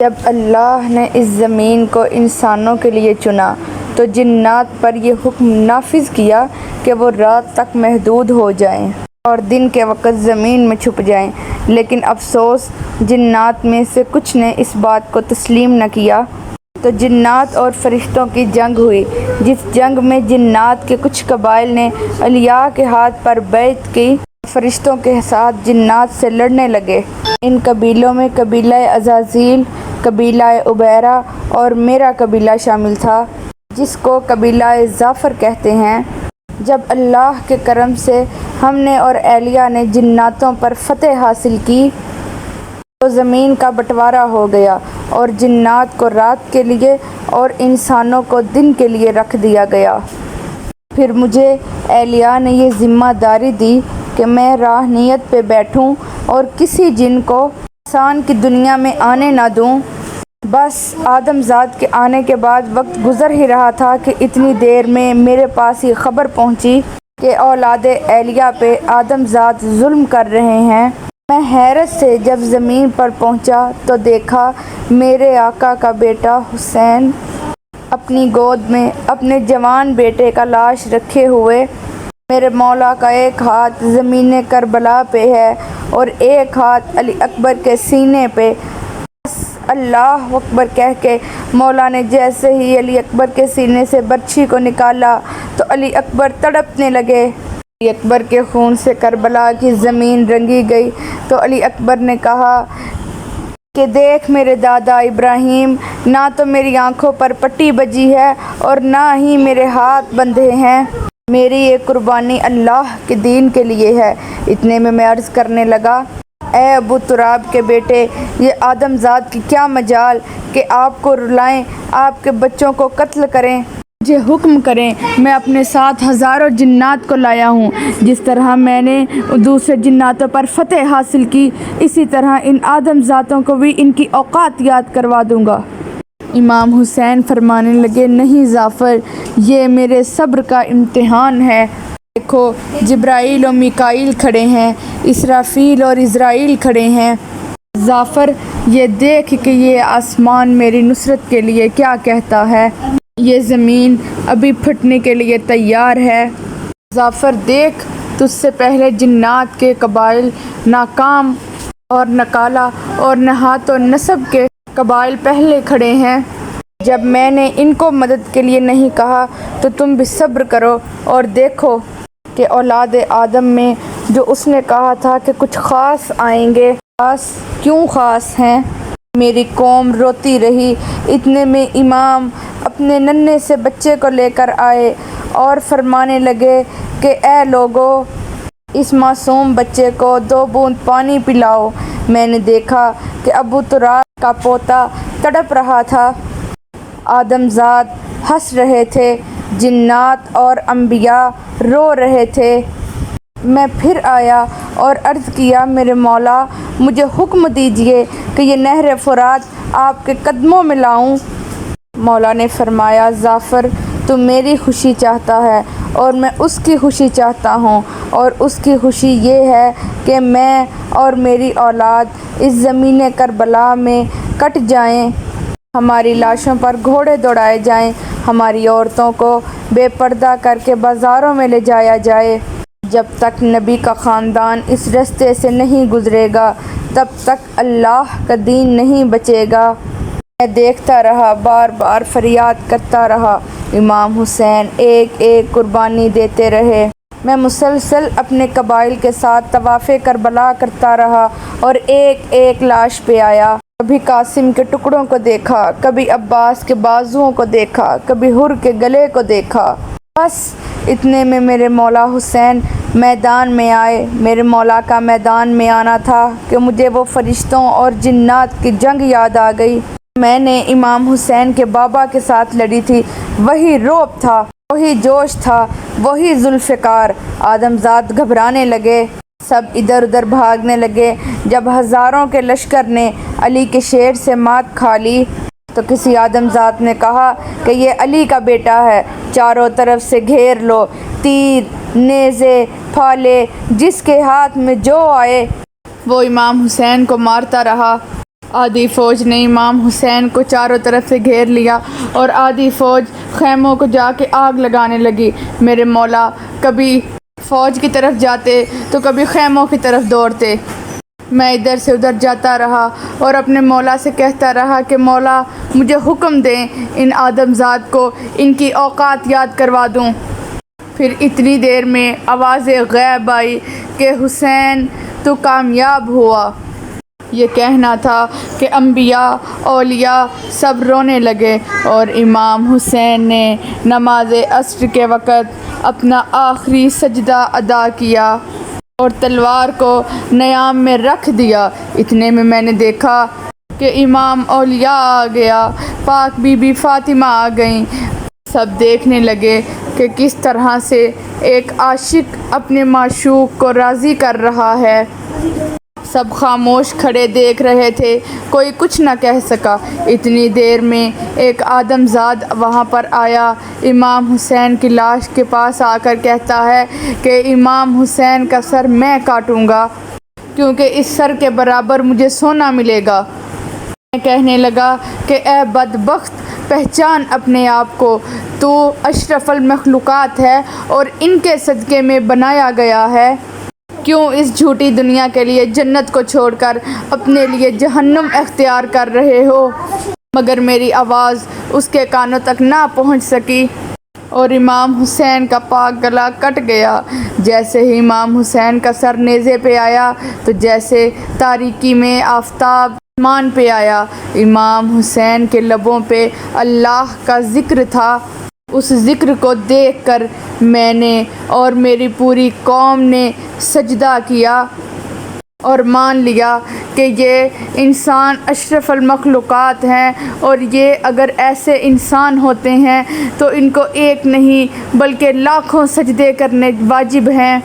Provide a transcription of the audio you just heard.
جب اللہ نے اس زمین کو انسانوں کے لیے چنا تو جنات پر یہ حکم نافذ کیا کہ وہ رات تک محدود ہو جائیں اور دن کے وقت زمین میں چھپ جائیں، لیکن افسوس جنات میں سے کچھ نے اس بات کو تسلیم نہ کیا، تو جنات اور فرشتوں کی جنگ ہوئی، جس جنگ میں جنات کے کچھ قبائل نے اولیاء کے ہاتھ پر بیعت کی، فرشتوں کے ساتھ جنات سے لڑنے لگے۔ ان قبیلوں میں قبیلہ عزازیل، قبیلہ عبیرہ اور میرا قبیلہ شامل تھا، جس کو قبیلہ ظافر کہتے ہیں۔ جب اللہ کے کرم سے ہم نے اور اولیاء نے جناتوں پر فتح حاصل کی تو زمین کا بٹوارا ہو گیا اور جنات کو رات کے لیے اور انسانوں کو دن کے لیے رکھ دیا گیا۔ پھر مجھے اولیاء نے یہ ذمہ داری دی کہ میں راہنیت پہ بیٹھوں اور کسی جن کو انسان کی دنیا میں آنے نہ دوں۔ بس آدم ذات کے آنے کے بعد وقت گزر ہی رہا تھا کہ اتنی دیر میں میرے پاس یہ خبر پہنچی کہ اولاد اولیاء پہ آدم ذات ظلم کر رہے ہیں۔ میں حیرت سے جب زمین پر پہنچا تو دیکھا میرے آقا کا بیٹا حسین اپنی گود میں اپنے جوان بیٹے کا لاش رکھے ہوئے، میرے مولا کا ایک ہاتھ زمین کربلا پہ ہے اور ایک ہاتھ علی اکبر کے سینے پہ۔ بس اللہ اکبر کہہ کے مولا نے جیسے ہی علی اکبر کے سینے سے برچھی کو نکالا تو علی اکبر تڑپنے لگے۔ علی اکبر کے خون سے کربلا کی زمین رنگی گئی تو علی اکبر نے کہا کہ دیکھ میرے دادا ابراہیم، نہ تو میری آنکھوں پر پٹی بجھی ہے اور نہ ہی میرے ہاتھ بندھے ہیں، میری یہ قربانی اللہ کے دین کے لیے ہے۔ اتنے میں عرض کرنے لگا، اے ابو تراب کے بیٹے، یہ آدم ذات کی کیا مجال کہ آپ کو رلائیں، آپ کے بچوں کو قتل کریں، مجھے حکم کریں، میں اپنے ساتھ ہزاروں جنات کو لایا ہوں۔ جس طرح میں نے دوسرے جناتوں پر فتح حاصل کی، اسی طرح ان آدم ذاتوں کو بھی ان کی اوقات یاد کروا دوں گا۔ امام حسین فرمانے لگے، نہیں ظافر، یہ میرے صبر کا امتحان ہے۔ دیکھو جبرائیل و میکائیل کھڑے ہیں، اسرافیل اور عزرائیل کھڑے ہیں۔ ظافر یہ دیکھ کہ یہ آسمان میری نصرت کے لیے کیا کہتا ہے، یہ زمین ابھی پھٹنے کے لیے تیار ہے۔ ظافر دیکھ، تجھ سے پہلے جنات کے قبائل ناکام اور نکالا اور نحات و نسب کے قبائل پہلے کھڑے ہیں۔ جب میں نے ان کو مدد کے لیے نہیں کہا تو تم بھی صبر کرو اور دیکھو کہ اولاد آدم میں جو اس نے کہا تھا کہ کچھ خاص آئیں گے، خاص کیوں خاص ہیں؟ میری قوم روتی رہی۔ اتنے میں امام اپنے ننھے سے بچے کو لے کر آئے اور فرمانے لگے کہ اے لوگو، اس معصوم بچے کو 2 بوند پانی پلاؤ۔ میں نے دیکھا کہ ابو تراب کا پوتا تڑپ رہا تھا، آدم ذات ہنس رہے تھے، جنات اور انبیاء رو رہے تھے۔ میں پھر آیا اور عرض کیا، میرے مولا مجھے حکم دیجئے کہ یہ نہر فرات آپ کے قدموں میں لاؤں۔ مولا نے فرمایا، ظافر تو میری خوشی چاہتا ہے اور میں اس کی خوشی چاہتا ہوں، اور اس کی خوشی یہ ہے کہ میں اور میری اولاد اس زمین کربلا میں کٹ جائیں، ہماری لاشوں پر گھوڑے دوڑائے جائیں، ہماری عورتوں کو بے پردہ کر کے بازاروں میں لے جایا جائے۔ جب تک نبی کا خاندان اس رستے سے نہیں گزرے گا تب تک اللہ کا دین نہیں بچے گا۔ میں دیکھتا رہا، بار بار فریاد کرتا رہا، امام حسین ایک ایک قربانی دیتے رہے۔ میں مسلسل اپنے قبائل کے ساتھ طواف کربلا کرتا رہا اور ایک ایک لاش پہ آیا۔ کبھی قاسم کے ٹکڑوں کو دیکھا، کبھی عباس کے بازوؤں کو دیکھا، کبھی حر کے گلے کو دیکھا۔ بس اتنے میں میرے مولا حسین میدان میں آئے۔ میرے مولا کا میدان میں آنا تھا کہ مجھے وہ فرشتوں اور جنات کی جنگ یاد آ گئی۔ میں نے امام حسین کے بابا کے ساتھ لڑی تھی، وہی رعب تھا، وہی جوش تھا، وہی ذوالفقار۔ آدم ذات گھبرانے لگے، سب ادھر ادھر بھاگنے لگے۔ جب ہزاروں کے لشکر نے علی کے شیر سے مات کھا لی تو کسی آدم ذات نے کہا کہ یہ علی کا بیٹا ہے، چاروں طرف سے گھیر لو، تیر، نیزے، پھالے، جس کے ہاتھ میں جو آئے وہ امام حسین کو مارتا رہا۔ آدھی فوج نے امام حسین کو چاروں طرف سے گھیر لیا اور آدھی فوج خیموں کو جا کے آگ لگانے لگی۔ میرے مولا کبھی فوج کی طرف جاتے تو کبھی خیموں کی طرف دوڑتے۔ میں ادھر سے ادھر جاتا رہا اور اپنے مولا سے کہتا رہا کہ مولا مجھے حکم دیں، ان آدم زاد کو ان کی اوقات یاد کروا دوں۔ پھر اتنی دیر میں آواز غیب آئی کہ حسین تو کامیاب ہوا۔ یہ کہنا تھا کہ انبیاء اولیاء سب رونے لگے اور امام حسین نے نماز عصر کے وقت اپنا آخری سجدہ ادا کیا اور تلوار کو نیام میں رکھ دیا۔ اتنے میں نے دیکھا کہ امام اولیاء آ گیا، پاک بی بی فاطمہ آ گئیں۔ سب دیکھنے لگے کہ کس طرح سے ایک عاشق اپنے معشوق کو راضی کر رہا ہے۔ سب خاموش کھڑے دیکھ رہے تھے، کوئی کچھ نہ کہہ سکا۔ اتنی دیر میں ایک آدم زاد وہاں پر آیا، امام حسین کی لاش کے پاس آ کر کہتا ہے کہ امام حسین کا سر میں کاٹوں گا کیونکہ اس سر کے برابر مجھے سونا ملے گا۔ میں کہنے لگا کہ اے بدبخت، پہچان اپنے آپ کو، تو اشرف المخلوقات ہے اور ان کے صدقے میں بنایا گیا ہے۔ کیوں اس جھوٹی دنیا کے لیے جنت کو چھوڑ کر اپنے لیے جہنم اختیار کر رہے ہو؟ مگر میری آواز اس کے کانوں تک نہ پہنچ سکی اور امام حسین کا پاک گلا کٹ گیا۔ جیسے ہی امام حسین کا سر نیزے پہ آیا تو جیسے تاریکی میں آفتاب آسمان پہ آیا۔ امام حسین کے لبوں پہ اللہ کا ذکر تھا۔ اس ذکر کو دیکھ کر میں نے اور میری پوری قوم نے سجدہ کیا اور مان لیا کہ یہ انسان اشرف المخلوقات ہیں، اور یہ اگر ایسے انسان ہوتے ہیں تو ان کو ایک نہیں بلکہ لاکھوں سجدے کرنے واجب ہیں۔